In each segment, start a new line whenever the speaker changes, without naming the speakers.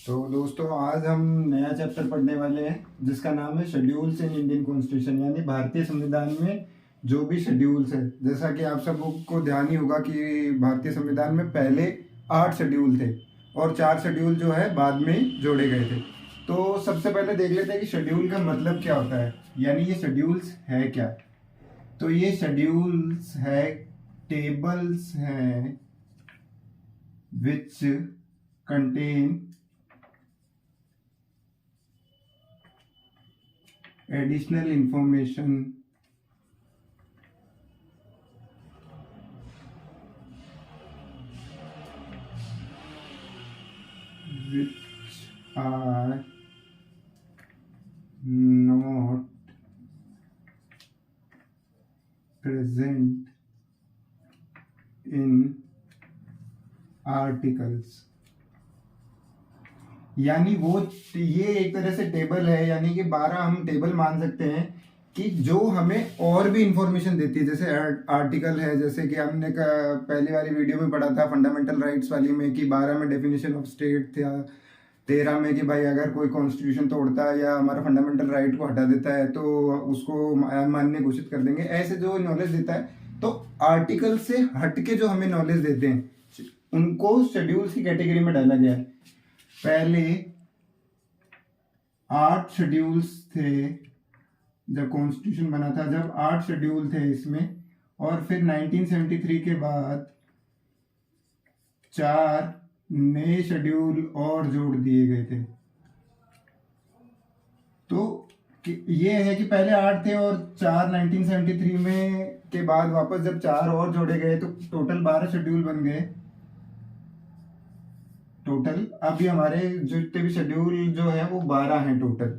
तो दोस्तों आज हम नया चैप्टर पढ़ने वाले हैं जिसका नाम है शेड्यूल्स इन इंडियन कॉन्स्टिट्यूशन, यानी भारतीय संविधान में जो भी शेड्यूल्स है। जैसा कि आप सबको ध्यान ही होगा कि भारतीय संविधान में पहले 8 शेड्यूल थे और 4 शेड्यूल जो है बाद में जोड़े गए थे। तो सबसे पहले देख लेते हैं कि शेड्यूल का मतलब क्या होता है, यानी ये शेड्यूल्स है क्या। तो ये शेड्यूल्स है टेबल्स हैं which contain additional information which are not present in articles। यानी वो ये एक तरह से टेबल है, यानी कि 12 हम टेबल मान सकते हैं कि जो हमें और भी इंफॉर्मेशन देती है। जैसे आर्टिकल है, जैसे कि हमने पहली वाली वीडियो में पढ़ा था फंडामेंटल राइट्स वाली में कि 12 में डेफिनेशन ऑफ स्टेट था, 13 में कि भाई अगर कोई कॉन्स्टिट्यूशन तोड़ता है या हमारा फंडामेंटल राइट को हटा देता है तो उसको मान्य घोषित कर देंगे, ऐसे जो नॉलेज देता है। तो आर्टिकल से हट के जो हमें नॉलेज देते हैं उनको शेड्यूल्स की कैटेगरी में डाला गया है। पहले 8 शेड्यूल्स थे जब कॉन्स्टिट्यूशन बना था, जब 8 शेड्यूल थे इसमें, और फिर 1973 के बाद 4 नए शेड्यूल और जोड़ दिए गए थे। तो ये है कि पहले 8 थे और 4 1973 में के बाद वापस जब 4 और जोड़े गए तो टोटल 12 शेड्यूल बन गए। टोटल अभी हमारे जितने भी शेड्यूल जो है वो 12 हैं टोटल।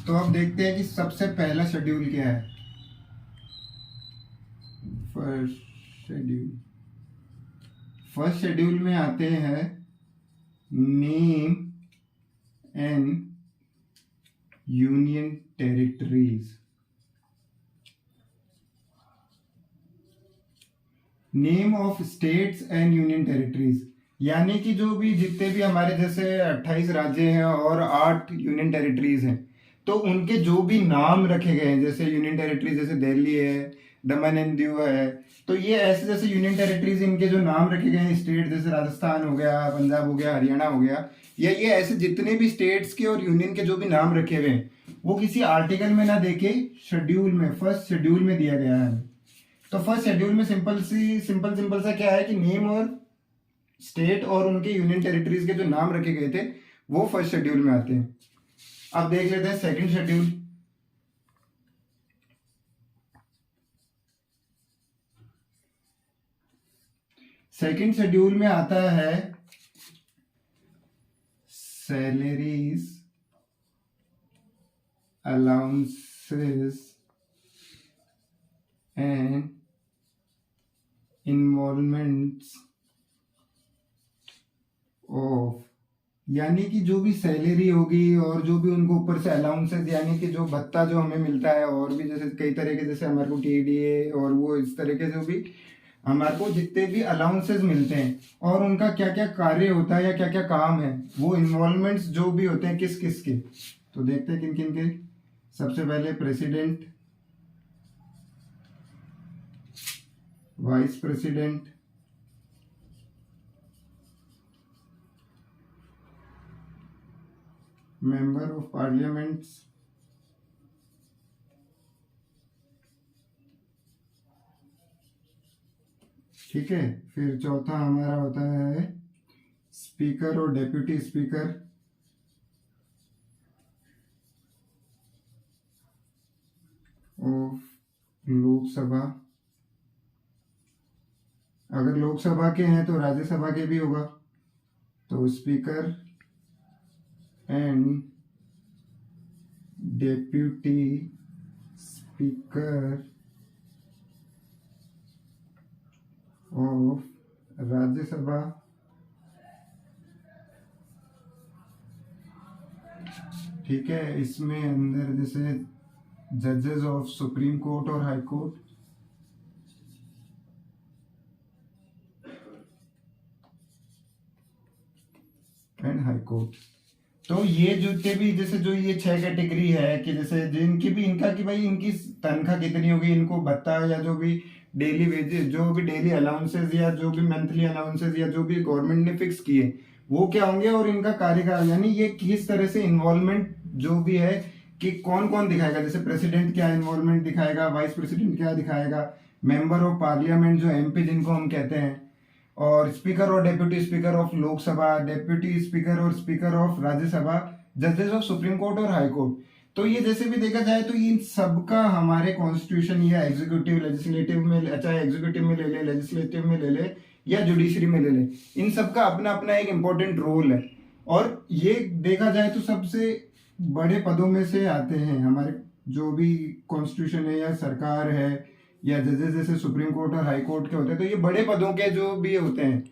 तो अब देखते हैं कि सबसे पहला शेड्यूल क्या है। फर्स्ट शेड्यूल में आते हैं name and union territories. Name of states and union territories, यानी कि जो भी जितने भी हमारे जैसे 28 राज्य हैं और 8 यूनियन टेरिटरीज हैं, तो उनके जो भी नाम रखे गए हैं, जैसे यूनियन टेरिटरीज जैसे दिल्ली है, दमन एंड दीव है, तो ये ऐसे जैसे यूनियन टेरिटरीज इनके जो नाम रखे गए हैं, स्टेट जैसे राजस्थान हो गया, पंजाब हो गया, हरियाणा हो गया, या ये ऐसे जितने भी स्टेट्स के और यूनियन के जो भी नाम रखे हुए हैं वो किसी आर्टिकल में ना देके शेड्यूल में, फर्स्ट शेड्यूल में दिया गया है। तो फर्स्ट शेड्यूल में सिंपल सा क्या है कि नेम और स्टेट और उनके यूनियन टेरिटरीज के जो नाम रखे गए थे वो फर्स्ट शेड्यूल में आते हैं। अब देख लेते हैं सेकंड शेड्यूल। सेकंड शेड्यूल में आता है salaries, allowances and involvements of, यानी कि जो भी सैलरी होगी और जो भी उनको ऊपर से अलाउंसेस, यानी कि जो भत्ता जो हमें मिलता है, और भी जैसे कई तरह के, जैसे हमारे को टीडीए और वो इस तरह के जो भी हमारे को जितने भी अलाउंसेस मिलते हैं और उनका क्या क्या कार्य होता है या क्या क्या काम है, वो इन्वॉल्वमेंट्स जो भी होते हैं किस किस के। तो देखते हैं किन किन के। सबसे पहले president, vice president, member of parliaments, ठीक है। फिर चौथा हमारा होता है स्पीकर और डेप्यूटी स्पीकर ऑफ लोकसभा। अगर लोकसभा के हैं तो राज्यसभा के भी होगा, तो speaker and deputy speaker of Rajya Sabha. ठीक है, इसमें अंदर जैसे जजेस ऑफ सुप्रीम कोर्ट और high court, and high court. तो ये जितने भी जैसे जो ये 6 कैटेगरी है कि जैसे जिनकी भी इनका कि भाई इनकी तनख्वाह कितनी होगी, इनको भत्ता या जो भी डेली वेजेस, जो भी डेली अलाउंसेस या जो भी मंथली अलाउंसेस या जो भी गवर्नमेंट ने फिक्स किए वो क्या होंगे, और इनका कार्यकाल यानी ये किस तरह से इन्वॉल्वमेंट जो भी है कि कौन कौन दिखाएगा, जैसे प्रेसिडेंट क्या इन्वॉल्वमेंट दिखाएगा, वाइस प्रेसिडेंट क्या दिखाएगा, मेंबर ऑफ पार्लियामेंट जो एमपी जिनको हम कहते हैं, और स्पीकर और deputy speaker of Lok Sabha, deputy speaker और स्पीकर ऑफ राज्यसभा, जजेस ऑफ सुप्रीम कोर्ट और हाई कोर्ट। तो ये जैसे भी देखा जाए तो इन सबका हमारे कॉन्स्टिट्यूशन या एग्जीक्यूटिव लेजिस्लेटिव में, चाहे एग्जीक्यूटिव में ले ले, लेजिस्लेटिव में ले ले या जुडिशरी में ले ले, इन सबका अपना अपना एक इम्पोर्टेंट रोल है। और ये देखा जाए तो सबसे बड़े पदों में से आते हैं हमारे जो भी कॉन्स्टिट्यूशन है या सरकार है या जजेस जैसे सुप्रीम कोर्ट और हाई कोर्ट के होते हैं। तो ये बड़े पदों के जो भी होते हैं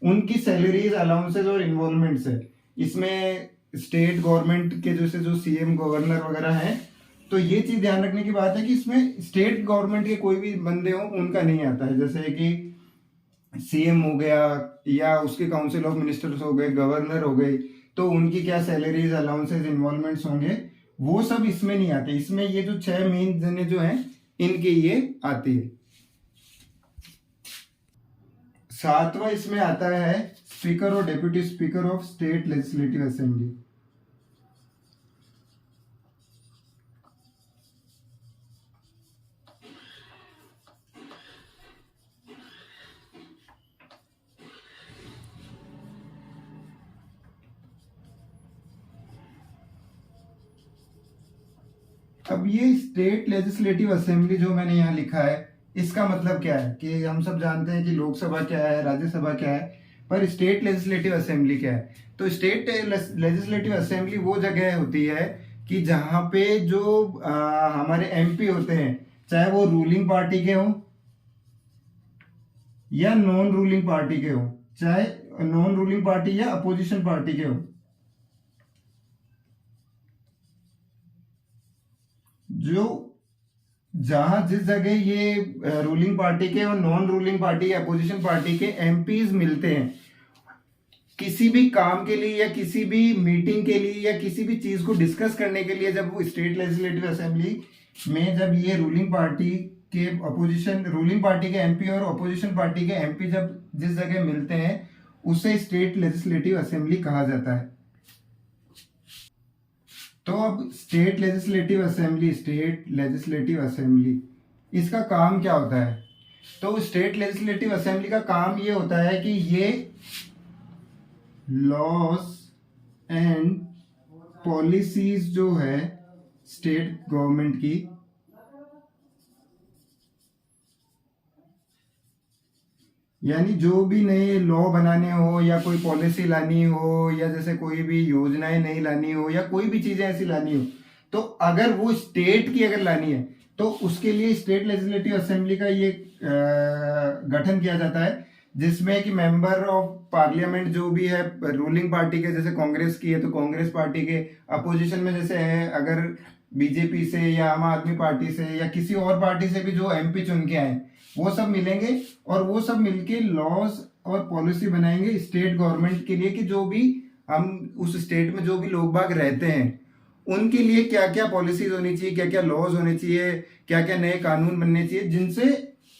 उनकी सैलरीज, अलाउंसेज और इन्वॉल्वमेंट्स है। इसमें स्टेट गवर्नमेंट के जैसे जो सीएम, गवर्नर वगैरह हैं, तो ये चीज ध्यान रखने की बात है कि इसमें स्टेट गवर्नमेंट के कोई भी बंदे हो उनका नहीं आता है। जैसे कि सीएम हो गया या उसके काउंसिल ऑफ मिनिस्टर्स हो गए, गवर्नर हो गए, तो उनकी क्या सैलरीज, अलाउंसेज, इन्वॉल्वमेंट्स होंगे, वो सब इसमें नहीं आते। इसमें ये जो 6 मेन जने जो हैं इनके ये आती है। 7वां इसमें आता है स्पीकर और deputy speaker of state legislative assembly. अब ये स्टेट लेजिस्लेटिव असेंबली जो मैंने यहाँ लिखा है, इसका मतलब क्या है कि हम सब जानते हैं कि लोकसभा क्या है, राज्यसभा क्या है, पर स्टेट लेजिस्लेटिव असेंबली क्या है। तो स्टेट लेजिस्लेटिव असेंबली वो जगह होती है कि जहाँ पे जो हमारे एमपी होते हैं, चाहे वो रूलिंग पार्टी के हो या नॉन रूलिंग पार्टी के हो, चाहे नॉन रूलिंग पार्टी या अपोजिशन पार्टी के हो, जो जहां जिस जगह ये रूलिंग पार्टी के और नॉन रूलिंग पार्टी या अपोजिशन पार्टी के एमपीज मिलते हैं किसी भी काम के लिए या किसी भी मीटिंग के लिए या किसी भी चीज को डिस्कस करने के लिए, जब वो स्टेट लेजिस्लेटिव असेंबली में जब ये रूलिंग पार्टी के अपोजिशन, रूलिंग पार्टी के एमपी और अपोजिशन पार्टी के एमपी जब जिस जगह मिलते हैं उसे स्टेट लेजिस्लेटिव असेंबली कहा जाता है। तो अब स्टेट लेजिस्लेटिव असेंबली इसका काम क्या होता है? तो स्टेट लेजिस्लेटिव असेंबली का काम ये होता है कि ये लॉस एंड पॉलिसीज जो है स्टेट गवर्नमेंट की, यानी जो भी नए लॉ बनाने हो या कोई पॉलिसी लानी हो या जैसे कोई भी योजनाएं नहीं लानी हो या कोई भी चीजें ऐसी लानी हो, तो अगर वो स्टेट की अगर लानी है तो उसके लिए स्टेट लेजिस्लेटिव असेंबली का ये गठन किया जाता है, जिसमें कि मेंबर ऑफ पार्लियामेंट जो भी है रूलिंग पार्टी के, जैसे कांग्रेस की है तो कांग्रेस पार्टी के, अपोजिशन में जैसे है अगर बीजेपी से या आम आदमी पार्टी से या किसी और पार्टी से भी जो एमपी चुन के आए, वो सब मिलेंगे और वो सब मिलके लॉज और पॉलिसी बनाएंगे स्टेट गवर्नमेंट के लिए कि जो भी हम उस स्टेट में जो भी लोग बाग रहते हैं उनके लिए क्या क्या पॉलिसीज होनी चाहिए, क्या क्या लॉज होने चाहिए, क्या क्या नए कानून बनने चाहिए, जिनसे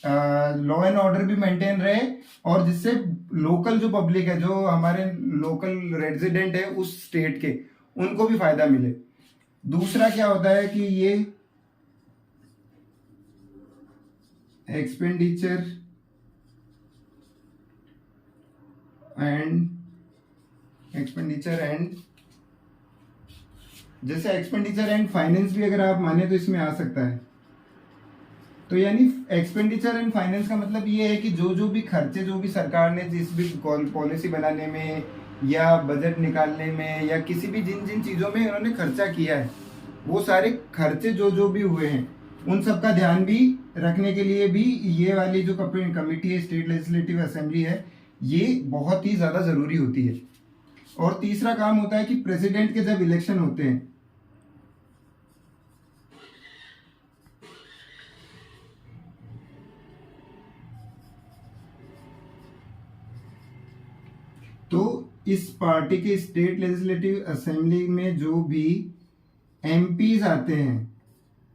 लॉ एंड ऑर्डर भी मेंटेन रहे और जिससे लोकल जो पब्लिक है, जो हमारे लोकल रेजिडेंट है उस स्टेट के, उनको भी फायदा मिले। दूसरा क्या होता है कि ये एक्सपेंडिचर एंड जैसे एक्सपेंडिचर एंड फाइनेंस भी अगर आप माने तो इसमें आ सकता है। तो यानी एक्सपेंडिचर एंड फाइनेंस का मतलब ये है कि जो जो भी खर्चे जो भी सरकार ने जिस भी पॉलिसी बनाने में या बजट निकालने में या किसी भी जिन जिन चीजों में उन्होंने खर्चा किया है, वो सारे खर्चे जो जो भी हुए हैं उन सब का ध्यान भी रखने के लिए भी ये वाली जो कमिटी है स्टेट लेजिस्लेटिव असेंबली है, ये बहुत ही ज्यादा जरूरी होती है। और तीसरा काम होता है कि प्रेसिडेंट के जब इलेक्शन होते हैं तो इस पार्टी के स्टेट लेजिस्लेटिव असेंबली में जो भी एमपीज आते हैं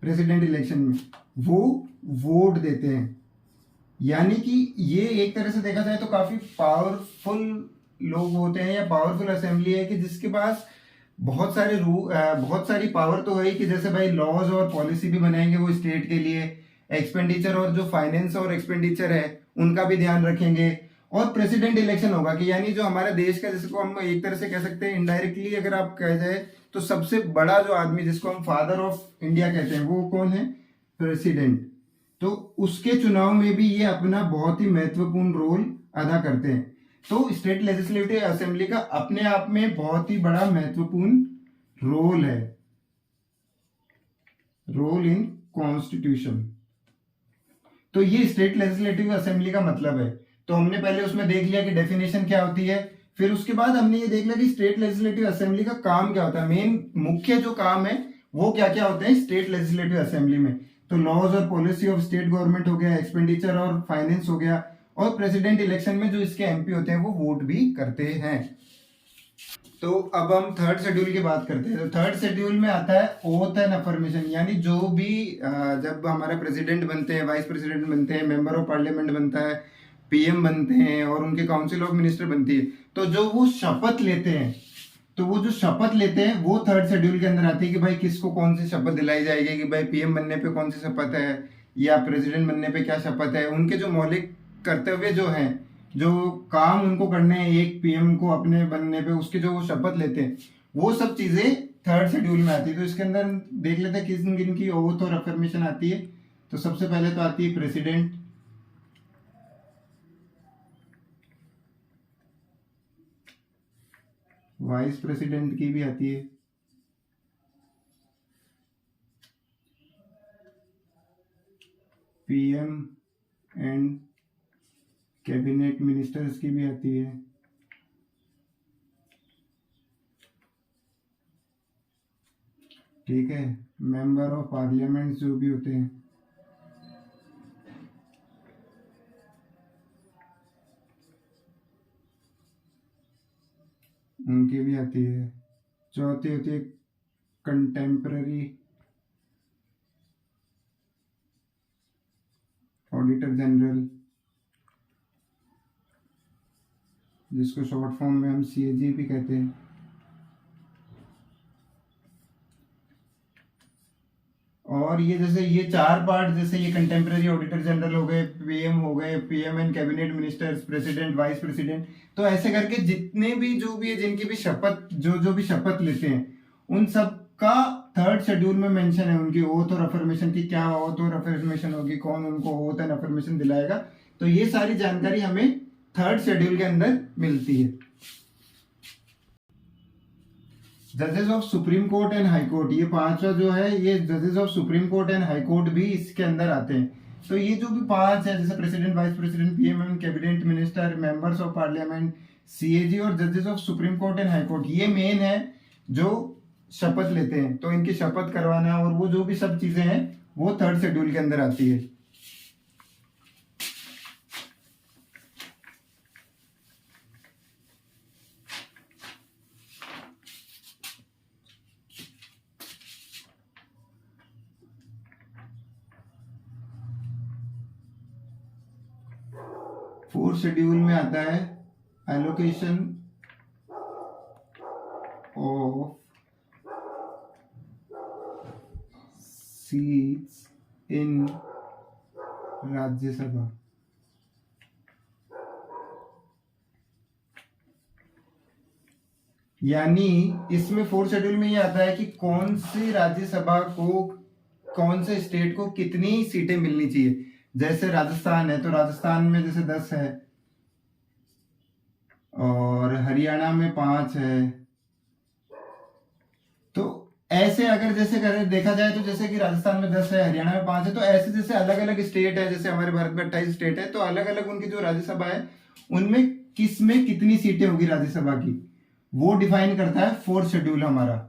प्रेसिडेंट इलेक्शन में, वो वोट देते हैं। यानी कि ये एक तरह से देखा जाए तो काफी पावरफुल लोग होते हैं या पावरफुल असेंबली है कि जिसके पास बहुत सारे बहुत सारी पावर तो है कि जैसे भाई लॉज और पॉलिसी भी बनाएंगे वो स्टेट के लिए, एक्सपेंडिचर और जो फाइनेंस और एक्सपेंडिचर है उनका भी ध्यान रखेंगे, और प्रेसिडेंट इलेक्शन होगा कि यानी जो हमारे देश का, जिसको हम एक तरह से कह सकते हैं इनडायरेक्टली अगर आप कह जाए तो सबसे बड़ा जो आदमी जिसको हम फादर ऑफ इंडिया कहते हैं वो कौन है? प्रेसिडेंट। तो उसके चुनाव में भी ये अपना बहुत ही महत्वपूर्ण रोल अदा करते हैं। तो स्टेट लेजिस्लेटिव असेंबली का अपने आप में बहुत ही बड़ा महत्वपूर्ण रोल है, रोल इन कॉन्स्टिट्यूशन। तो ये स्टेट लेजिस्लेटिव असेंबली का मतलब है। तो हमने पहले उसमें देख लिया कि डेफिनेशन क्या होती है, फिर उसके बाद हमने ये देख लिया कि स्टेट लेजिस्लेटिव असेंबली का काम क्या होता है, मेन मुख्य जो काम है वो क्या क्या होते हैं स्टेट लेजिस्लेटिव असेंबली में। तो लॉज और पॉलिसी ऑफ स्टेट गवर्नमेंट हो गया, एक्सपेंडिचर और फाइनेंस हो गया, और प्रेसिडेंट इलेक्शन में जो इसके एमपी होते हैं वो वोट भी करते हैं। तो अब हम थर्ड शेड्यूल की बात करते हैं। तो थर्ड शेड्यूल में आता है ओथ एंड अफर्मेशन, यानी जो भी जब हमारे प्रेसिडेंट बनते हैं, वाइस प्रेसिडेंट बनते हैं, मेंबर ऑफ पार्लियामेंट बनता है, पीएम बनते हैं और उनके काउंसिल ऑफ मिनिस्टर बनती है, तो जो वो शपथ लेते हैं, तो वो जो शपथ लेते हैं वो थर्ड शेड्यूल के अंदर आती है कि भाई किसको कौन सी शपथ दिलाई जाएगी, कि भाई पीएम बनने पे कौन सी शपथ है या प्रेसिडेंट बनने पे क्या शपथ है, उनके जो मौलिक कर्तव्य जो हैं, जो काम उनको करने हैं एक पीएम को अपने बनने पे, उसके जो शपथ लेते हैं, वो सब चीजें थर्ड शेड्यूल में आती है। तो इसके अंदर देख लेते हैं किन किन की ओथ और अफर्मेशन आती है। तो सबसे पहले तो आती है प्रेसिडेंट, वाइस प्रेसिडेंट की भी आती है, पीएम एंड कैबिनेट मिनिस्टर्स की भी आती है, ठीक है, मेंबर ऑफ पार्लियामेंट जो भी होते हैं, उनकी भी आती है। चौथी होती है कंटेम्पररी ऑडिटर जनरल, जिसको शॉर्ट फॉर्म में हम सीएजी भी कहते हैं। और ये जैसे ये चार पार्ट, जैसे ये कंटेम्पररी ऑडिटर जनरल हो गए, पीएम हो गए, PM and cabinet ministers, president, vice president, तो ऐसे करके जितने भी जो भी है, जिनकी भी शपथ जो भी शपथ लेते हैं, उन सब का थर्ड शेड्यूल में मेंशन है, उनकी ओथ और अफर्मेशन की क्या ओथ और अफर्मेशन होगी, कौन उनको ओथ एंड अफर्मेशन दिलाएगा। तो ये सारी जानकारी हमें थर्ड शेड्यूल के अंदर मिलती है। जजेस of supreme court and high court, ये पांचवा जो है, ये जजेस of supreme court and high court भी इसके अंदर आते हैं। तो ये जो भी पांच है, जैसे president, vice president, PM and cabinet minister, members of parliament, CAG और जजेस of supreme court and high court, ये मेन है जो शपथ लेते हैं। तो इनकी शपथ करवाना और वो जो भी सब चीजें हैं वो थर्ड शेड्यूल के अंदर आती है। फोर्थ शेड्यूल में आता है allocation of seats in Rajya Sabha. यानी इसमें फोर्थ शेड्यूल में ये आता है कि कौन सी राज्यसभा को, कौन से स्टेट को कितनी सीटें मिलनी चाहिए। जैसे राजस्थान है तो राजस्थान में जैसे 10 है, और हरियाणा में 5 है। तो ऐसे अगर जैसे देखा जाए तो जैसे कि राजस्थान में 10 है, हरियाणा में 5 है, तो ऐसे जैसे अलग अलग स्टेट है, जैसे हमारे भारत में 28 स्टेट है, तो अलग अलग उनकी जो राज्यसभा है उनमें किस में कितनी सीटें होगी राज्यसभा की, वो डिफाइन करता है फोर्थ शेड्यूल हमारा।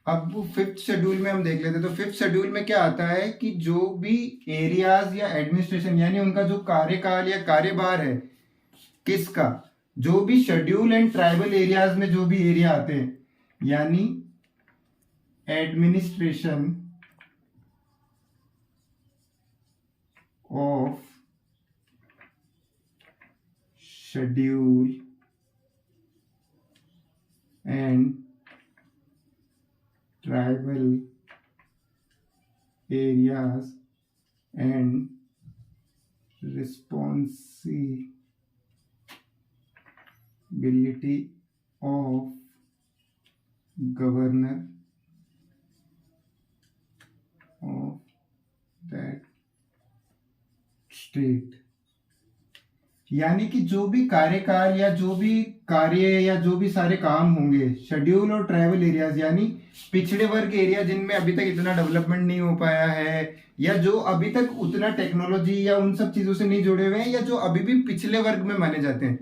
अब फिफ्थ शेड्यूल में हम देख लेते हैं। तो फिफ्थ शेड्यूल में क्या आता है कि जो भी एरियाज या एडमिनिस्ट्रेशन यानी उनका जो कार्यकाल या कार्यभार है किसका, जो भी शेड्यूल एंड ट्राइबल एरियाज में जो भी एरिया आते हैं यानी administration of schedule and tribal areas and responsibility of governor of that state, यानी कि जो भी कार्यकाल या जो भी कार्य या जो भी सारे काम होंगे शेड्यूल और ट्राइबल एरियाज यानी पिछड़े वर्ग एरिया जिनमें अभी तक इतना डेवलपमेंट नहीं हो पाया है या जो अभी तक उतना टेक्नोलॉजी या उन सब चीजों से नहीं जुड़े हुए हैं या जो अभी भी पिछले वर्ग में माने जाते हैं,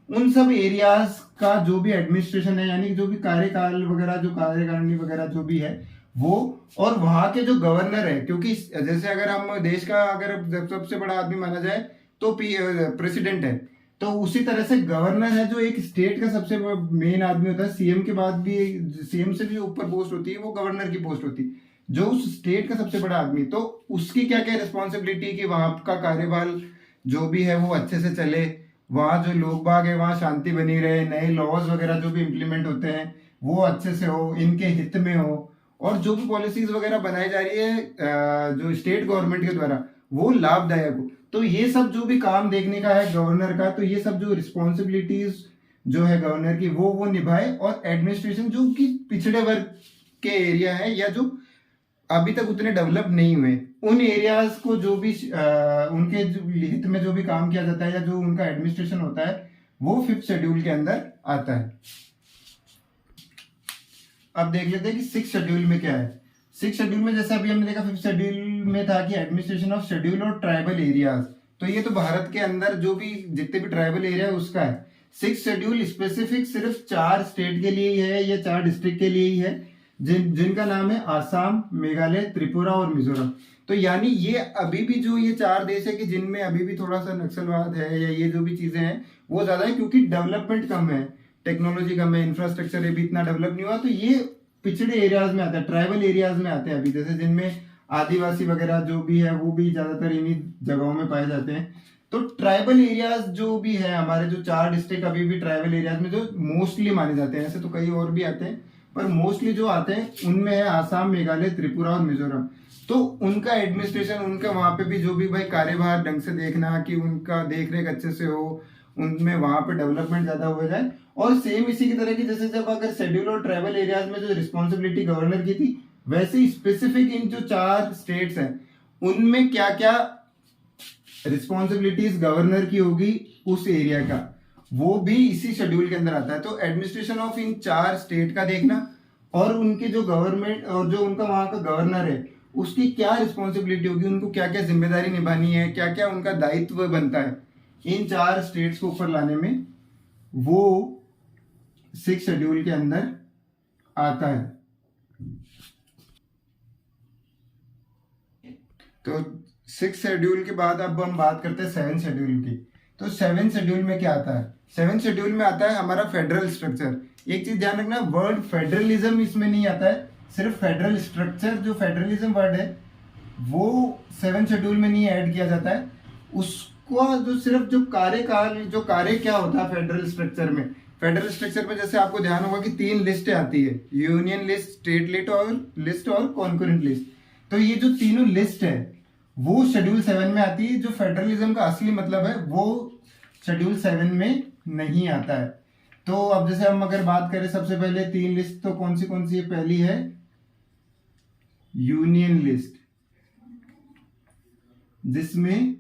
उन सब एरियाज का जो भी एडमिनिस्ट्रेशन है यानी जो भी कार्यकाल वगैरह जो कार्यकारिणी वगैरह जो भी है वो, और वहां के जो गवर्नर है, क्योंकि जैसे अगर हम देश का अगर सबसे बड़ा आदमी माना जाए तो प्रेसिडेंट है, तो उसी तरह से गवर्नर है जो एक स्टेट का सबसे मेन आदमी होता है। सीएम के बाद भी, सीएम से भी ऊपर पोस्ट होती है वो गवर्नर की पोस्ट होती है, जो उस स्टेट का सबसे बड़ा आदमी। तो उसकी क्या क्या रिस्पॉन्सिबिलिटी कि वहां का कार्यभार जो भी है वो अच्छे से चले, वहाँ जो लोग बाग है वहाँ शांति बनी रहे, नए लॉज वगैरह जो भी इम्प्लीमेंट होते हैं वो अच्छे से हो, इनके हित में हो, और जो भी पॉलिसीज वगैरह बनाई जा रही है जो स्टेट गवर्नमेंट के द्वारा वो लाभदायक हो। तो ये सब जो भी काम देखने का है गवर्नर का, तो ये सब जो रिस्पॉन्सिबिलिटीज जो है गवर्नर की वो निभाए, और एडमिनिस्ट्रेशन जो कि पिछड़े वर्ग के एरिया है या जो अभी तक उतने डेवलप नहीं हुए उन एरियाज को जो भी उनके हित में जो भी काम किया जाता है या जो उनका एडमिनिस्ट्रेशन होता है वो फिफ्थ शेड्यूल के अंदर आता है। अब देख लेते हैं कि सिक्स शेड्यूल में क्या है। सिक्स शेड्यूल में जैसे अभी हमने देखा फिफ्थ शेड्यूल में था कि एडमिनिस्ट्रेशन ऑफ शेड्यूल और ट्राइबल एरियाज, तो ये तो भारत के अंदर जो भी जितने भी ट्राइबल एरिया है उसका है। सिक्स शेड्यूल स्पेसिफिक सिर्फ 4 स्टेट के लिए ही है या 4 डिस्ट्रिक्ट के लिए ही है, जिनका नाम है आसाम, मेघालय, त्रिपुरा और मिजोरम। तो यानी ये अभी भी जो ये 4 देश है कि जिनमें अभी भी थोड़ा सा नक्सलवाद है या ये जो भी चीजें हैं वो ज्यादा है क्योंकि डेवलपमेंट कम है, टेक्नोलॉजी कम है, इंफ्रास्ट्रक्चर अभी इतना डेवलप नहीं हुआ, तो ये पिछड़े एरियाज में आता है, ट्राइबल एरियाज में आते हैं अभी, जैसे जिनमें आदिवासी वगैरह जो भी है वो भी ज्यादातर इन्हीं जगहों में पाए जाते हैं। तो ट्राइबल एरियाज जो भी है हमारे जो 4 डिस्ट्रिक्ट अभी भी ट्राइबल एरियाज में जो मोस्टली माने जाते हैं, ऐसे तो कई और भी आते हैं पर मोस्टली जो आते हैं उनमें है आसाम, मेघालय, त्रिपुरा और मिजोरम। तो उनका एडमिनिस्ट्रेशन, उनका वहां पे भी जो भी भाई कार्यभार ढंग से देखना कि उनका देख रेख अच्छे से हो, उनमें वहां पे डेवलपमेंट ज्यादा हो जाए। और सेम इसी की तरह की जैसे जब अगर शेड्यूल और ट्राइबल एरियाज में जो रिस्पॉन्सिबिलिटी गवर्नर की थी, वैसे ही स्पेसिफिक इन जो 4 स्टेट्स हैं उनमें क्या क्या रिस्पॉन्सिबिलिटीज गवर्नर की होगी उस एरिया का, वो भी इसी शेड्यूल के अंदर आता है। तो एडमिनिस्ट्रेशन ऑफ इन 4 स्टेट का देखना और उनके जो गवर्नमेंट और जो उनका वहां का गवर्नर है उसकी क्या रिस्पॉन्सिबिलिटी होगी, उनको क्या क्या जिम्मेदारी निभानी है, क्या क्या उनका दायित्व बनता है इन 4 स्टेट्स को ऊपर लाने में, वो 6 शेड्यूल के अंदर आता है। तो 6 शेड्यूल के बाद अब हम बात करते हैं 7 शेड्यूल की। तो 7 शेड्यूल में क्या आता है? 7 शेड्यूल में आता है हमारा फेडरल स्ट्रक्चर। एक चीज ध्यान रखना, वर्ड फेडरलिज्म इसमें नहीं आता है, सिर्फ फेडरल स्ट्रक्चर, जो फेडरलिज्म वर्ड है वो 7 शेड्यूल में नहीं ऐड किया जाता है। उसको जो सिर्फ जो कार्यकाल, जो कार्य क्या होता है फेडरल स्ट्रक्चर में, फेडरल स्ट्रक्चर में जैसे आपको ध्यान होगा कि 3 लिस्टें आती है, यूनियन लिस्ट, स्टेट लिस्ट और कॉन्करेंट लिस्ट। तो ये जो तीनों लिस्ट है वो शेड्यूल 7 में आती है। जो फेडरलिज्म का असली मतलब है वो शेड्यूल 7 में नहीं आता है। तो अब जैसे हम अगर बात करें, सबसे पहले 3 लिस्ट तो कौन सी है? पहली है यूनियन लिस्ट जिसमें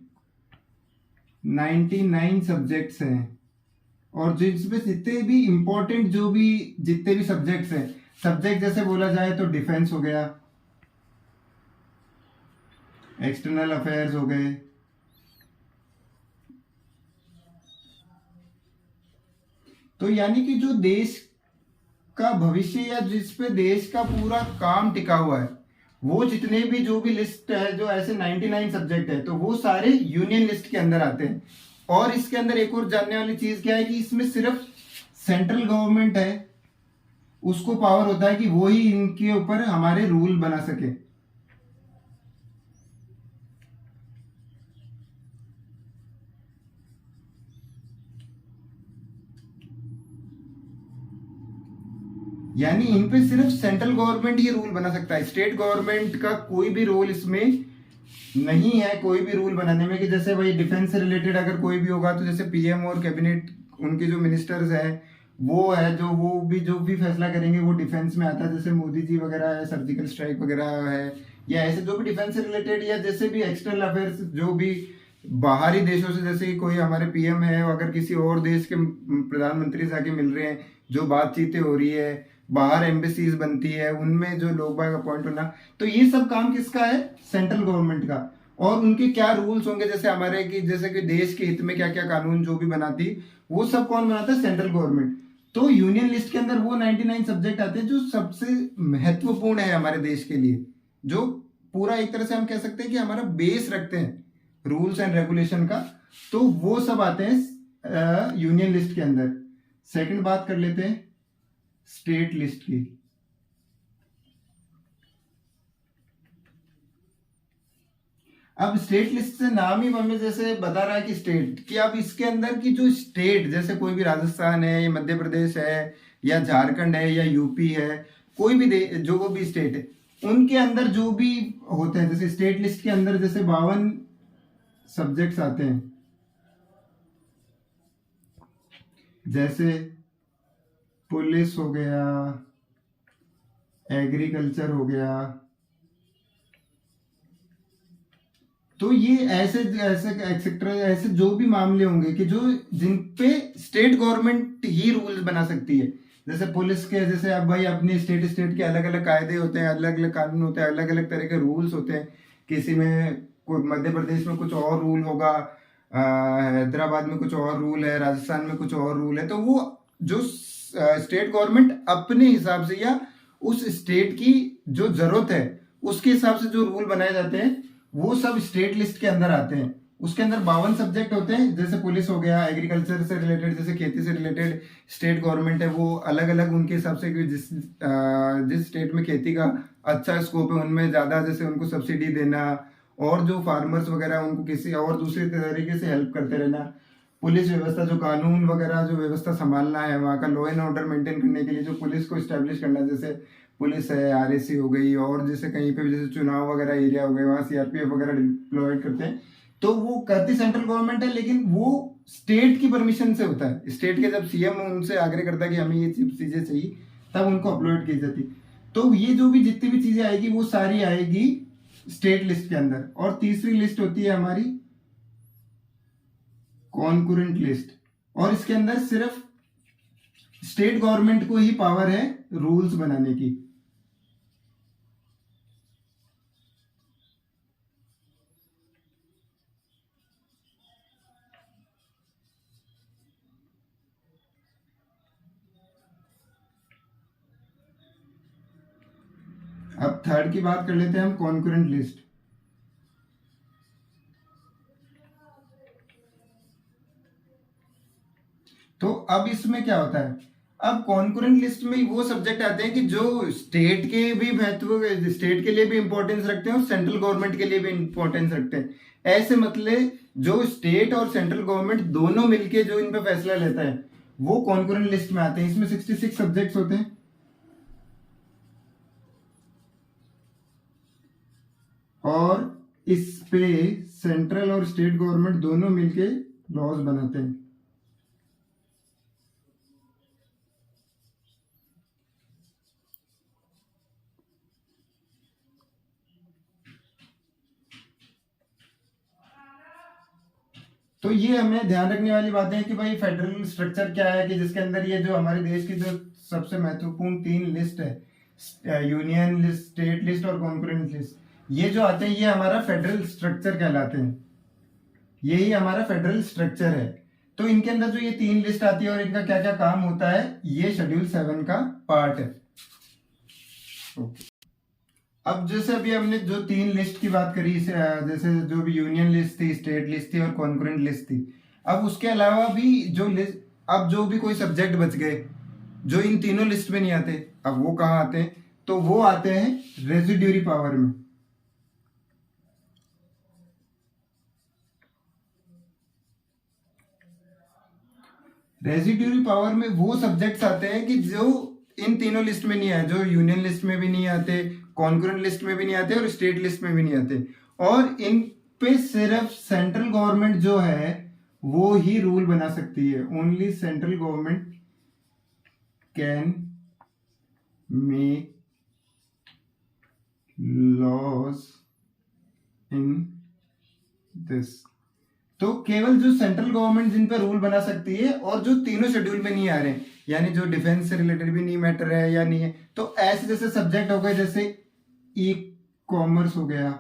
99 सब्जेक्ट्स हैं, और जिसमें जितने भी इंपॉर्टेंट जितने भी सब्जेक्ट्स हैं, सब्जेक्ट जैसे बोला जाए तो डिफेंस हो गया, एक्सटर्नल अफेयर्स हो गए, तो यानी कि जो देश का भविष्य या जिस पे देश का पूरा काम टिका हुआ है, वो जितने भी जो भी लिस्ट है, जो ऐसे 99 सब्जेक्ट है, तो वो सारे यूनियन लिस्ट के अंदर आते हैं। और इसके अंदर एक और जानने वाली चीज क्या है कि इसमें सिर्फ सेंट्रल गवर्नमेंट है, उसको पावर होता है कि वो ही इनके ऊपर हमारे रूल बना सके। यानी इन पे सिर्फ सेंट्रल गवर्नमेंट ही रूल बना सकता है, स्टेट गवर्नमेंट का कोई भी रोल इसमें नहीं है, कोई भी रूल बनाने में। कि जैसे भाई डिफेंस से रिलेटेड अगर कोई भी होगा तो जैसे पीएम और कैबिनेट, उनके जो मिनिस्टर्स है वो है, जो भी फैसला करेंगे वो डिफेंस में आता है। जैसे मोदी जी वगैरह है, सर्जिकल स्ट्राइक वगैरह है, या ऐसे जो भी डिफेंस से रिलेटेड, या जैसे भी एक्सटर्नल अफेयर्स, जो भी बाहरी देशों से, जैसे कोई हमारे पीएम है, अगर किसी और देश के प्रधानमंत्री से आके मिल रहे हैं, जो बातचीतें हो रही है, बाहर एम्बेसीज बनती है, उनमें जो लोग बाग अपॉइंट होना, तो ये सब काम किसका है? सेंट्रल गवर्नमेंट का। और उनके क्या रूल्स होंगे, जैसे हमारे कि जैसे कि देश के हित में क्या क्या कानून जो भी बनाती, वो सब कौन बनाता है? Central government. तो यूनियन लिस्ट के अंदर वो 99 सब्जेक्ट आते हैं जो सबसे महत्वपूर्ण है हमारे देश के लिए, जो पूरा एक तरह से हम कह सकते हैं कि हमारा बेस रखते हैं रूल्स एंड रेगुलेशन का। तो वो सब आते हैं यूनियन लिस्ट के अंदर। सेकंड बात कर लेते हैं स्टेट लिस्ट की। अब स्टेट लिस्ट से नाम ही हमें जैसे बता रहा है कि स्टेट कि अब इसके अंदर की जो स्टेट, जैसे कोई भी राजस्थान है, या मध्य प्रदेश है, या झारखंड है, या यूपी है, कोई भी जो वो भी स्टेट है, उनके अंदर जो भी होते हैं, जैसे स्टेट लिस्ट के अंदर जैसे 52 सब्जेक्ट्स आते हैं, जैसे पुलिस हो गया, एग्रीकल्चर हो गया। तो ये ऐसे ऐसे एक्सेट्रा ऐसे जो भी मामले होंगे कि जो जिन पे स्टेट गवर्नमेंट ही रूल बना सकती है। जैसे पुलिस के, जैसे अब भाई अपनी स्टेट के अलग अलग कायदे होते हैं, अलग अलग कानून होते हैं, अलग अलग तरह के रूल्स होते हैं। किसी में कोई मध्य प्रदेश में कुछ और रूल होगा, हैदराबाद में कुछ और रूल है, राजस्थान में कुछ और रूल है। तो वो जो स्टेट गवर्नमेंट अपने हिसाब से या उस स्टेट की जो जरूरत है उसके हिसाब से जो रूल बनाए जाते हैं, वो सब स्टेट लिस्ट के अंदर आते हैं। उसके अंदर 52 सब्जेक्ट होते हैं, जैसे पुलिस हो गया, एग्रीकल्चर से रिलेटेड, जैसे खेती से रिलेटेड स्टेट गवर्नमेंट है, वो अलग अलग उनके हिसाब से कि जिस स्टेट में खेती का अच्छा स्कोप है उनमें ज्यादा जैसे उनको सब्सिडी देना, और जो फार्मर्स वगैरह उनको किसी और दूसरे तरीके से हेल्प करते रहना। पुलिस व्यवस्था, जो कानून वगैरह जो व्यवस्था संभालना है, वहाँ का लॉ एंड ऑर्डर मेंटेन करने के लिए जो पुलिस को स्टैब्लिश करना, जैसे पुलिस है, आरएसी हो गई, और जैसे कहीं पे भी जैसे चुनाव वगैरह एरिया हो गए, वहाँ सीआरपीएफ वगैरह डिप्लॉयड करते हैं। तो वो करती सेंट्रल गवर्नमेंट है, लेकिन वो स्टेट की परमिशन से होता है। स्टेट के जब सीएम उनसे आग्रह करता है कि हमें ये चीजें चाहिए, तब उनको अपलोड की जाती। तो ये जो भी जितनी भी चीजें आएगी वो सारी आएगी स्टेट लिस्ट के अंदर। और तीसरी लिस्ट होती है हमारी कॉन्करेंट लिस्ट, और इसके अंदर सिर्फ स्टेट गवर्नमेंट को ही पावर है रूल्स बनाने की। अब थर्ड की बात कर लेते हैं हम, कॉन्करेंट लिस्ट। तो अब इसमें क्या होता है, अब कॉन्करेंट लिस्ट में वो सब्जेक्ट आते हैं कि जो स्टेट के भी महत्व, स्टेट के लिए भी इंपॉर्टेंस रखते हैं और सेंट्रल गवर्नमेंट के लिए भी इंपॉर्टेंस रखते हैं। ऐसे मतलब जो स्टेट और सेंट्रल गवर्नमेंट दोनों मिलके जो इन पे फैसला लेता है, वो कॉन्करेंट लिस्ट में आते हैं। इसमें 66 सब्जेक्ट्स होते हैं, और इस पे सेंट्रल और स्टेट गवर्नमेंट दोनों मिलके लॉज बनाते हैं। तो ये हमें ध्यान रखने वाली बातें हैं कि भाई फेडरल स्ट्रक्चर क्या है, कि जिसके अंदर ये जो हमारे देश की जो सबसे महत्वपूर्ण 3 लिस्ट है, यूनियन लिस्ट, स्टेट लिस्ट और कॉन्करेंट लिस्ट, ये जो आते हैं ये हमारा फेडरल स्ट्रक्चर कहलाते हैं। यही हमारा फेडरल स्ट्रक्चर है। तो इनके अंदर जो ये 3 लिस्ट आती है और इनका क्या क्या काम होता है, ये शेड्यूल 7 का पार्ट है। ओके, अब जैसे अभी हमने जो 3 लिस्ट की बात करी, जैसे जो भी यूनियन लिस्ट थी, स्टेट लिस्ट थी और कॉन्करेंट लिस्ट थी, अब उसके अलावा भी जो लिस्ट, अब जो भी कोई सब्जेक्ट बच गए जो इन तीनों लिस्ट में नहीं आते, अब वो कहाँ आते हैं, तो वो आते हैं रेजिड्यूरी पावर में। रेजिड्यूरी पावर में वो सब्जेक्ट्स आते हैं कि जो इन तीनों लिस्ट में नहीं आए, जो यूनियन लिस्ट में भी नहीं आते, कॉन्करेंट लिस्ट में भी नहीं आते और स्टेट लिस्ट में भी नहीं आते, और इन पे सिर्फ सेंट्रल गवर्नमेंट जो है वो ही रूल बना सकती है। Only central government can make laws in this. तो केवल जो सेंट्रल गवर्नमेंट जिन पर रूल बना सकती है और जो तीनों शेड्यूल में नहीं आ रहे, यानी जो डिफेंस से रिलेटेड भी नहीं मैटर है या नहीं है, तो ऐसे जैसे सब्जेक्ट हो गए, जैसे ई कॉमर्स हो गया,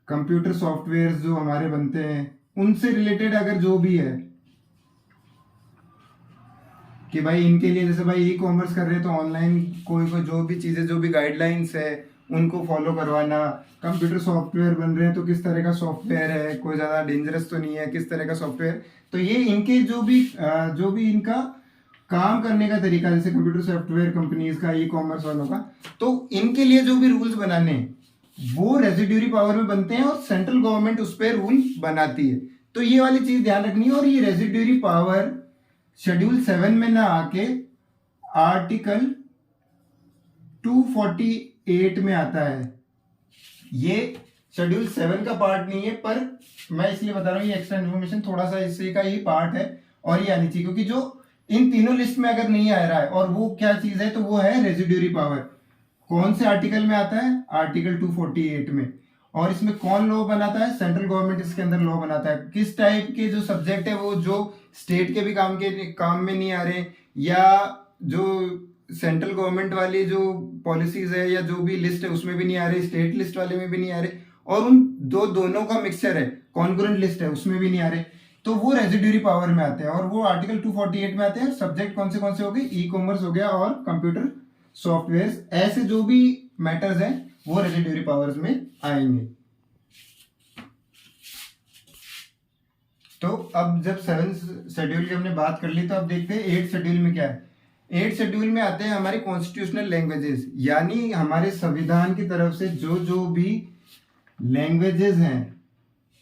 कंप्यूटर सॉफ्टवेयर जो हमारे बनते हैं उनसे रिलेटेड अगर जो भी है कि भाई इनके लिए, जैसे भाई ई कॉमर्स कर रहे हैं तो ऑनलाइन कोई कोई जो भी चीजें, जो भी गाइडलाइंस है उनको फॉलो करवाना, कंप्यूटर सॉफ्टवेयर बन रहे हैं तो किस तरह का सॉफ्टवेयर है, कोई ज़्यादा डेंजरस तो नहीं है, किस तरह का सॉफ्टवेयर, तो ये इनके जो भी इनका काम करने का तरीका, जैसे कंप्यूटर सॉफ्टवेयर कंपनीज का, ई कॉमर्स वालों का, तो इनके लिए जो भी रूल्स बनाने वो रेजिड्यूरी पावर में बनते हैं और सेंट्रल गवर्नमेंट उस पर रूल बनाती है। तो ये वाली चीज ध्यान रखनी है। और ये रेजिड्यूरी पावर शेड्यूल 7 में ना आके आर्टिकल 248 में आता है। ये शेड्यूल 7 का पार्ट नहीं है, पर मैं इसलिए बता रहा हूँ, ये एक्स्ट्रा इन्फॉर्मेशन थोड़ा सा इसी का ही पार्ट है और ये आनी चाहिए, क्योंकि जो इन तीनों लिस्ट में अगर नहीं आ रहा है, और वो क्या चीज है, तो वो है रेजिड्यूरी पावर। कौन से आर्टिकल में आता है? आर्टिकल 248 में। और इसमें कौन लॉ बनाता है? सेंट्रल गवर्नमेंट इसके अंदर लॉ बनाता है। किस टाइप के जो सब्जेक्ट है, वो जो स्टेट के भी काम में नहीं आ रहे, या जो सेंट्रल गवर्नमेंट वाली जो पॉलिसीज है या जो भी लिस्ट है उसमें भी नहीं आ रहे, स्टेट लिस्ट वाले में भी नहीं आ रहे, और उन दोनों का मिक्सचर है, कॉन्करेंट लिस्ट है, उसमें भी नहीं आ रहे, तो वो रेजिड्यूरी पावर में आते हैं और वो आर्टिकल 248 में आते हैं। सब्जेक्ट कौन से हो गए? ई कॉमर्स हो गया और कंप्यूटर सॉफ्टवेयर, ऐसे जो भी मैटर्स हैं वो रेजिड्यूरी पावर्स में आएंगे। तो अब जब 7 शेड्यूल की हमने बात कर ली, तो अब देखते हैं 8 शेड्यूल में क्या है। 8 शेड्यूल में आते हैं हमारे कॉन्स्टिट्यूशनल लैंग्वेजेस, यानी हमारे संविधान की तरफ से जो भी लैंग्वेजेस हैं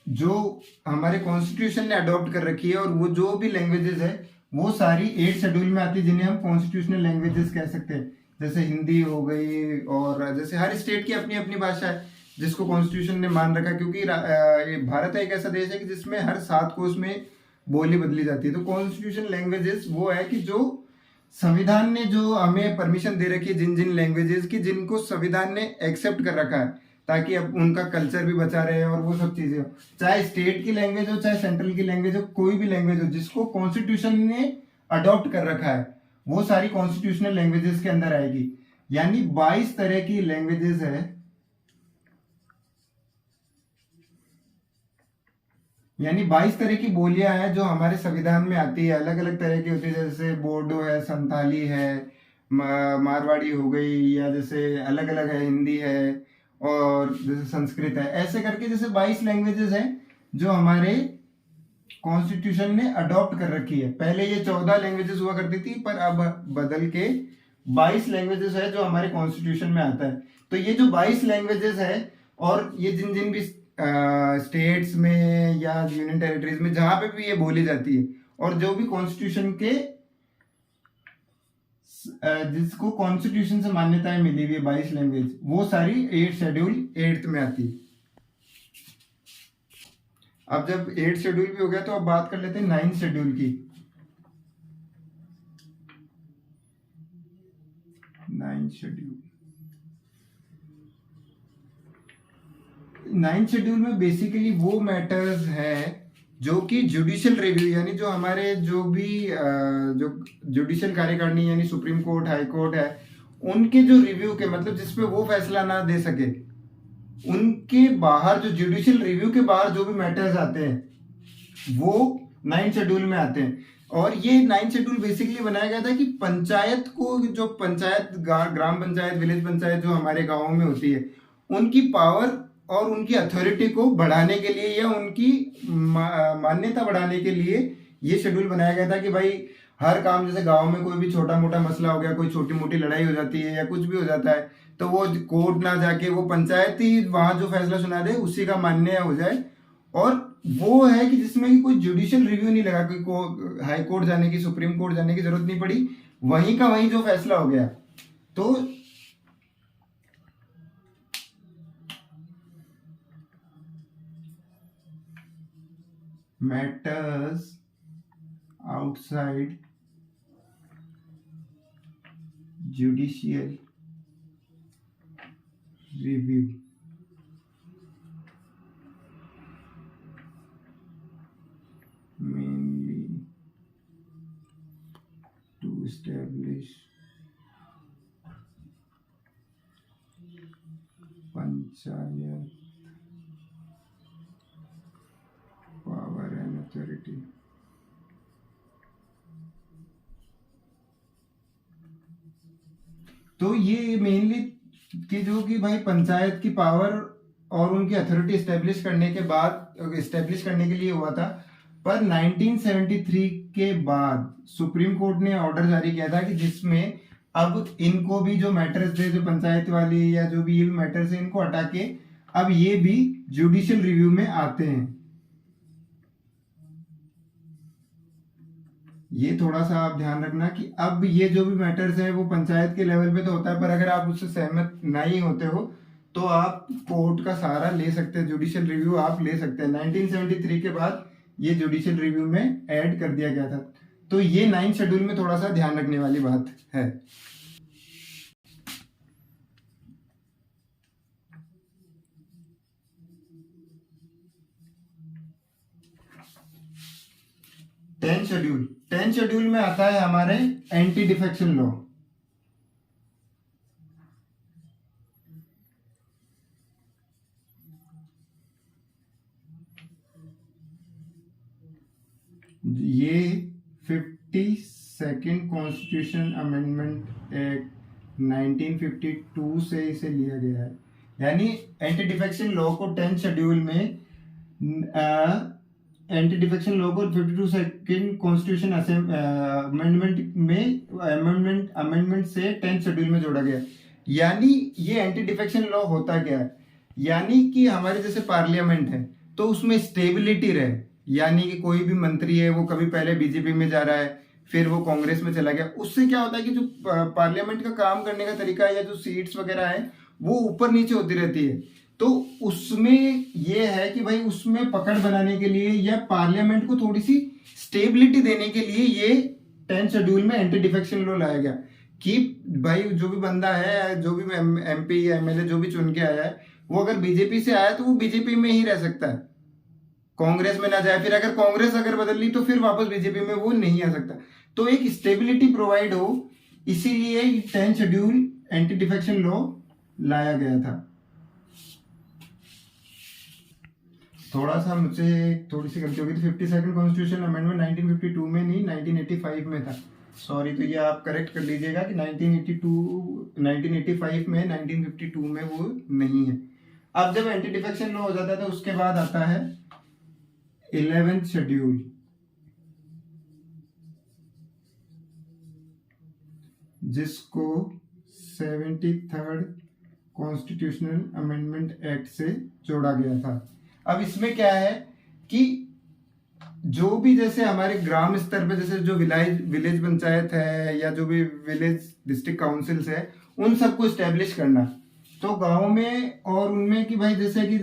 जो हमारे कॉन्स्टिट्यूशन ने अडॉप्ट कर रखी है, और वो जो भी लैंग्वेजेस है वो सारी 8 शेड्यूल में आती है, जिन्हें हम कॉन्स्टिट्यूशनल लैंग्वेजेस कह सकते हैं। जैसे हिंदी हो गई, और जैसे हर स्टेट की अपनी अपनी भाषा है जिसको कॉन्स्टिट्यूशन ने मान रखा, क्योंकि ये भारत एक ऐसा देश है कि जिसमें हर 7 कोस में बोली बदली जाती है। तो कॉन्स्टिट्यूशन लैंग्वेजेस वो है कि जो संविधान ने जो हमें परमिशन दे रखी है, जिन जिन लैंग्वेजेस की, जिनको संविधान ने एक्सेप्ट कर रखा है, ताकि अब उनका कल्चर भी बचा रहे और वो सब चीजें हो, चाहे स्टेट की लैंग्वेज हो चाहे सेंट्रल की लैंग्वेज हो, कोई भी लैंग्वेज हो जिसको कॉन्स्टिट्यूशन ने अडॉप्ट कर रखा है, वो सारी कॉन्स्टिट्यूशनल लैंग्वेजेस के अंदर आएगी। यानी 22 तरह की लैंग्वेजेस है, यानी 22 तरह की बोलियां हैं जो हमारे संविधान में आती है। अलग अलग तरह की होती है, जैसे बोडो है, संथाली है, मारवाड़ी हो गई, या जैसे अलग अलग है, हिंदी है, और जैसे संस्कृत है, ऐसे करके जैसे 22 लैंग्वेजेस हैं जो हमारे कॉन्स्टिट्यूशन ने अडॉप्ट कर रखी है। पहले ये 14 लैंग्वेजेस हुआ करती थी, पर अब बदल के 22 लैंग्वेजेस है जो हमारे कॉन्स्टिट्यूशन में आता है। तो ये जो 22 लैंग्वेजेस है, और ये जिन जिन भी स्टेट्स में या यूनियन टेरिटरीज में जहां पे भी ये बोली जाती है, और जो भी कॉन्स्टिट्यूशन के जिसको कॉन्स्टिट्यूशन से मान्यताएं मिली हुई है 22 लैंग्वेज, वो सारी 8 शेड्यूल 8th में आती है। अब जब 8 शेड्यूल भी हो गया, तो अब बात कर लेते हैं 9th शेड्यूल की। 9th शेड्यूल, 9th शेड्यूल में बेसिकली वो मैटर्स हैं जो कि जुडिशियल रिव्यू, यानी जो हमारे जो भी जो जुडिशियल कार्यकारिणी यानी सुप्रीम कोर्ट, हाई कोर्ट है, उनके जो रिव्यू के, मतलब जिसपे वो फैसला ना दे सके, उनके बाहर जो जुडिशियल रिव्यू के बाहर जो भी मैटर्स आते हैं, वो 9 शेड्यूल में आते हैं। और ये 9 शेड्यूल बेसिकली बनाया गया था कि पंचायत को, जो पंचायत ग्राम पंचायत, विलेज पंचायत जो हमारे गाँव में होती है, उनकी पावर और उनकी अथॉरिटी को बढ़ाने के लिए या उनकी मान्यता बढ़ाने के लिए ये शेड्यूल बनाया गया था कि भाई हर काम, जैसे गांव में कोई भी छोटा मोटा मसला हो गया, कोई छोटी मोटी लड़ाई हो जाती है या कुछ भी हो जाता है, तो वो कोर्ट ना जाके वो पंचायत ही वहां जो फैसला सुना दे उसी का मान्य हो जाए। और वो है कि जिसमें कि कोई जुडिशियल रिव्यू नहीं लगा, कोई हाई कोर्ट जाने की, सुप्रीम कोर्ट जाने की जरूरत नहीं पड़ी, वहीं का वहीं जो फैसला हो गया। तो matters outside judicial review mainly to establish panchayat power and authority। तो ये मेनली कि जो कि भाई पंचायत की पावर और उनकी अथॉरिटी एस्टेब्लिश करने के बाद, एस्टेब्लिश करने के लिए हुआ था। पर 1973 के बाद सुप्रीम कोर्ट ने ऑर्डर जारी किया था कि जिसमें अब इनको भी जो मैटर्स थे, जो पंचायत वाली या जो भी ये भी मैटर्स है, इनको हटा के अब ये भी जुडिशियल रिव्यू में आते हैं। ये थोड़ा सा आप ध्यान रखना कि अब ये जो भी मैटर्स है वो पंचायत के लेवल पे तो होता है, पर अगर आप उससे सहमत नहीं होते हो तो आप कोर्ट का सहारा ले सकते हैं, जुडिशियल रिव्यू आप ले सकते हैं। 1973 के बाद ये जुडिशियल रिव्यू में ऐड कर दिया गया था। तो ये 9 शेड्यूल में थोड़ा सा ध्यान रखने वाली बात है। टेंथ शेड्यूल में आता है हमारे एंटी डिफेक्शन लॉ। ये 52nd कॉन्स्टिट्यूशन अमेंडमेंट एक्ट 1952 से इसे लिया गया है। यानी एंटी डिफेक्शन लॉ को 10th शेड्यूल में, एंटी डिफेक्शन लॉ को 52nd कॉन्स्टिट्यूशन अमेंडमेंट में अमेंडमेंट से 10th शेड्यूल में जोड़ा गया। यानी ये एंटी डिफेक्शन लॉ होता क्या है, यानी कि हमारे जैसे पार्लियामेंट है तो उसमें स्टेबिलिटी रहे। यानी कि कोई भी मंत्री है वो कभी पहले बीजेपी में जा रहा है, फिर वो कांग्रेस में चला गया, उससे क्या होता है कि जो पार्लियामेंट का काम करने का तरीका है या जो सीट्स वगैरह है वो ऊपर नीचे होती रहती है। तो उसमें ये है कि भाई उसमें पकड़ बनाने के लिए या पार्लियामेंट को थोड़ी सी स्टेबिलिटी देने के लिए ये 10th शेड्यूल में एंटी डिफेक्शन लॉ लाया गया कि भाई जो भी बंदा है, जो भी एमपी या एमएलए जो भी चुन के आया है, वो अगर बीजेपी से आया तो वो बीजेपी में ही रह सकता है, कांग्रेस में ना जाए। फिर अगर कांग्रेस अगर बदल ली तो फिर वापस बीजेपी में वो नहीं आ सकता। तो एक स्टेबिलिटी प्रोवाइड हो, इसीलिए 10th schedule anti defection law लाया गया था। थोड़ा सा मुझसे थोड़ी सी गलती हो गई थी, 52nd कॉन्स्टिट्यूशन अमेंडमेंट 1952 में नहीं 1985 में था, सॉरी। तो ये आप करेक्ट कर लीजिएगा कि 1985 में, 1952 में वो नहीं है। अब जब एंटी डिफेक्शन लॉ हो जाता है तो उसके बाद आता है 11th शेड्यूल, जिसको 73rd कॉन्स्टिट्यूशनल अमेंडमेंट एक्ट से जोड़ा गया था। अब इसमें क्या है कि जो भी जैसे हमारे ग्राम स्तर पे जैसे जो विलेज पंचायत है या जो भी विलेज डिस्ट्रिक्ट काउंसिल्स है, उन सबको स्टैब्लिश करना। तो गांव में और उनमें कि भाई जैसे कि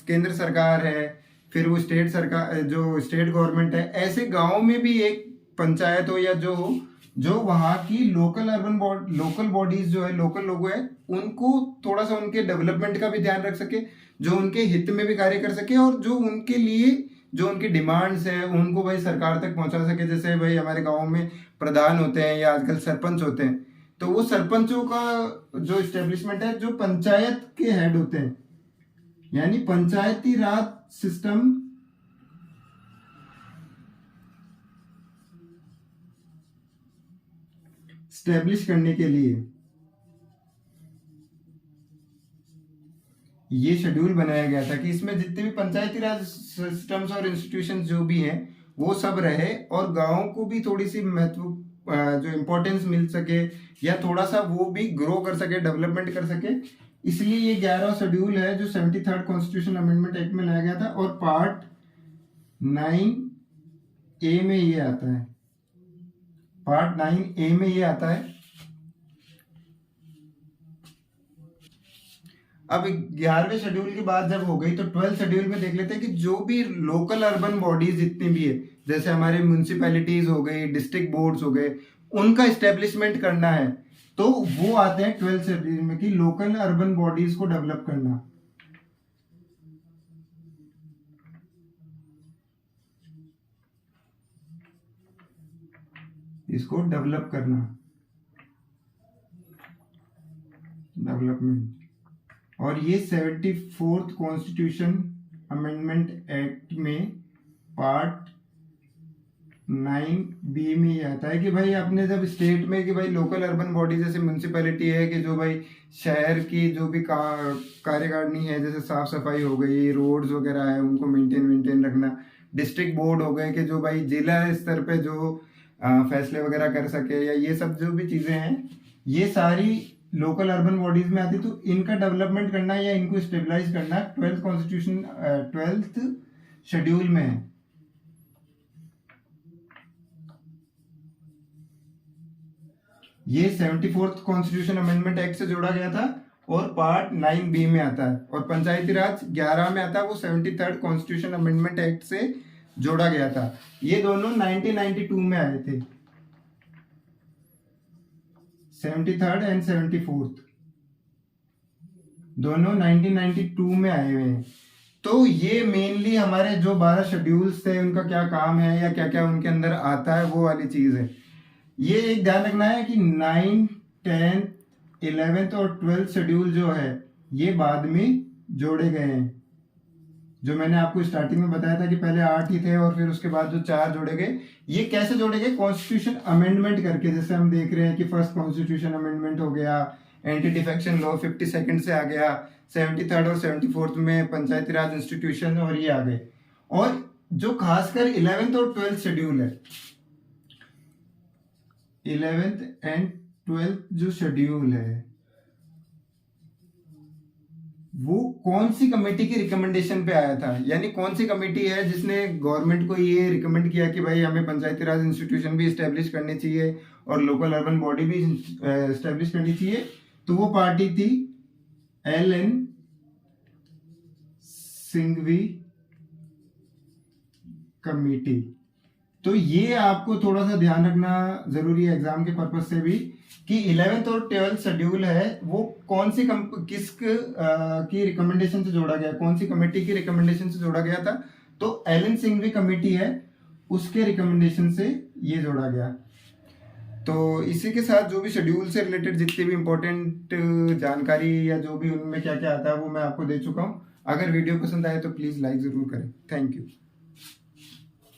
केंद्र सरकार है, फिर वो स्टेट सरकार, जो स्टेट गवर्नमेंट है, ऐसे गांव में भी एक पंचायत हो या जो हो, जो वहाँ की लोकल बॉडीज जो है, लोकल लोग है, उनको थोड़ा सा उनके डेवलपमेंट का भी ध्यान रख सके, जो उनके हित में भी कार्य कर सके और जो उनके लिए जो उनकी डिमांड्स है उनको भाई सरकार तक पहुंचा सके। जैसे भाई हमारे गांव में प्रधान होते हैं या आजकल सरपंच होते हैं, तो वो सरपंचों का जो इस्टेब्लिशमेंट है, जो पंचायत के हेड होते हैं, यानी पंचायती राज सिस्टम स्टेब्लिश करने के लिए ये शेड्यूल बनाया गया था कि इसमें जितने भी पंचायती राज सिस्टम्स और इंस्टीट्यूशंस जो भी हैं वो सब रहे, और गाँव को भी थोड़ी सी महत्व जो इम्पोर्टेंस मिल सके, या थोड़ा सा वो भी ग्रो कर सके, डेवलपमेंट कर सके। इसलिए ये 11वां शेड्यूल है जो 73rd कॉन्स्टिट्यूशन अमेंडमेंट एक्ट में लाया गया था, और पार्ट 9A में ये आता है। पार्ट 9A में ये आता है। अब 11वें शेड्यूल की बात जब हो गई तो 12th शेड्यूल में देख लेते हैं कि जो भी लोकल अर्बन बॉडीज जितनी भी है, जैसे हमारे म्यूनिसिपैलिटीज हो गई, डिस्ट्रिक्ट बोर्ड्स हो गए, उनका इस्टेब्लिशमेंट करना है, तो वो आते हैं 12th शेड्यूल में कि लोकल अर्बन बॉडीज को डेवलप करना। इसको डेवलप करना, डेवलपमेंट। और ये 74th कॉन्स्टिट्यूशन अमेंडमेंट एक्ट में पार्ट 9B में ये आता है कि भाई अपने जब स्टेट में कि भाई लोकल अर्बन बॉडी जैसे म्यूनिसिपैलिटी है कि जो भाई शहर की जो भी कार्यकारिणी है, जैसे साफ सफाई हो गई, रोड्स वगैरह है उनको मेंटेन रखना, डिस्ट्रिक्ट बोर्ड हो गए कि जो भाई जिला स्तर पे जो फैसले वगैरह कर सके, या ये सब जो भी चीज़ें हैं ये सारी लोकल अर्बन बॉडीज में आती, तो इनका डेवलपमेंट करना या इनको स्टेबलाइज करना 12th शेड्यूल में है। ये 74th कॉन्स्टिट्यूशन अमेंडमेंट एक्ट से जोड़ा गया था और पार्ट 9B में आता है, और पंचायती राज 11 में आता है, वो 73rd कॉन्स्टिट्यूशन अमेंडमेंट एक्ट से जोड़ा गया था। ये दोनों 1992 में आए थे, 73rd एंड 74th दोनों 1992 में आए हुए हैं। तो ये मेनली हमारे जो 12 शेड्यूल्स थे उनका क्या काम है या क्या क्या उनके अंदर आता है वो वाली चीज है। ये एक ध्यान रखना है कि 9, 10, 11th और 12th शेड्यूल जो है ये बाद में जोड़े गए हैं। जो मैंने आपको स्टार्टिंग में बताया था कि पहले 8 ही थे और फिर उसके बाद जो 4 जोड़े गए। ये कैसे जोड़े गए? कॉन्स्टिट्यूशन अमेंडमेंट करके। जैसे हम देख रहे हैं कि फर्स्ट कॉन्स्टिट्यूशन अमेंडमेंट हो गया, एंटी डिफेक्शन लॉ 52nd से आ गया, 73rd और 74th में पंचायती राज इंस्टीट्यूशन और ये आ गए। और जो खासकर 11th और 12th शेड्यूल है, 11th एंड 12th जो शेड्यूल है वो कौन सी कमेटी की रिकमेंडेशन पे आया था, यानी कौन सी कमेटी है जिसने गवर्नमेंट को ये रिकमेंड किया कि भाई हमें पंचायती राज इंस्टीट्यूशन भी स्टैब्लिश करनी चाहिए और लोकल अर्बन बॉडी भी स्टैब्लिश करनी चाहिए। तो वो पार्टी थी LN सिंघवी कमेटी। तो ये आपको थोड़ा सा ध्यान रखना जरूरी है एग्जाम के पर्पज से भी कि 11th और 12th शेड्यूल है वो कौन सी की रिकमेंडेशन से जोड़ा गया, कौन सी कमेटी की रिकमेंडेशन से जोड़ा गया था। तो LN सिंघवी कमेटी है, उसके रिकमेंडेशन से ये जोड़ा गया। तो इसी के साथ जो भी शेड्यूल से रिलेटेड जितनी भी इंपॉर्टेंट जानकारी या जो भी उनमें क्या क्या आता है वो मैं आपको दे चुका हूँ। अगर वीडियो पसंद आए तो प्लीज़ लाइक ज़रूर करें। Thank you.